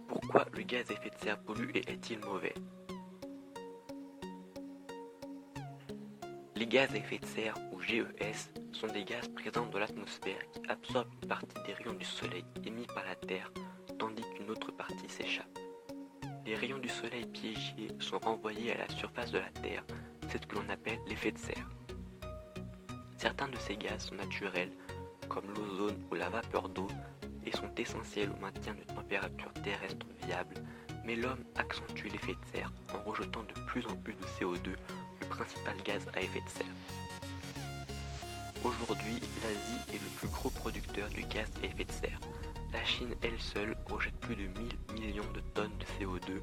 Pourquoi le gaz à effet de serre pollue et est-il mauvais? Les gaz à effet de serre, ou GES, sont des gaz présents dans l'atmosphère qui absorbent une partie des rayons du soleil émis par la Terre, tandis qu'une autre partie s'échappe. Les rayons du soleil piégés sont renvoyés à la surface de la Terre, c'est ce que l'on appelle l'effet de serre. Certains de ces gaz sont naturels, comme l'ozone ou la vapeur d'eau, et sont essentiels au maintien de températures terrestres viables, mais l'homme accentue l'effet de serre en rejetant de plus en plus de CO2, le principal gaz à effet de serre. Aujourd'hui, l'Asie est le plus gros producteur de gaz à effet de serre. La Chine, elle seule, rejette plus de 1000 millions de tonnes de CO2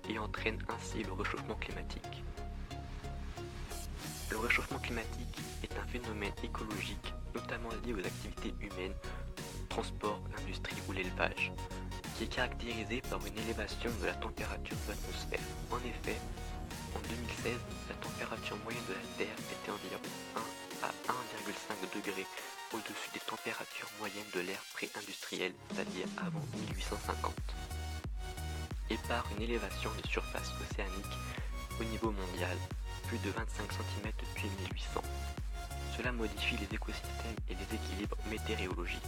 et entraîne ainsi le réchauffement climatique. Le réchauffement climatique est un phénomène écologique, notamment lié aux activités humaines, le transport, l'industrie ou l'élevage, qui est caractérisé par une élévation de la température de l'atmosphère. En effet, en 2016, la température moyenne de la Terre était environ 1 à 1,5 degrés au-dessus des températures moyennes de l'ère pré-industrielle, c'est-à-dire avant 1850, et par une élévation des surfaces océaniques au niveau mondial, plus de 25 cm depuis 1800. Cela modifie les écosystèmes et les équilibres météorologiques.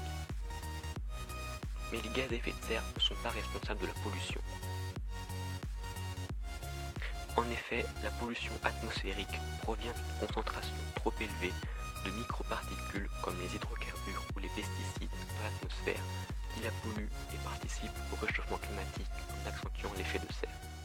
Mais les gaz à effet de serre ne sont pas responsables de la pollution. En effet, la pollution atmosphérique provient d'une concentration trop élevée de microparticules comme les hydrocarbures ou les pesticides dans l'atmosphère qui la polluent et participent au réchauffement climatique en accentuant l'effet de serre.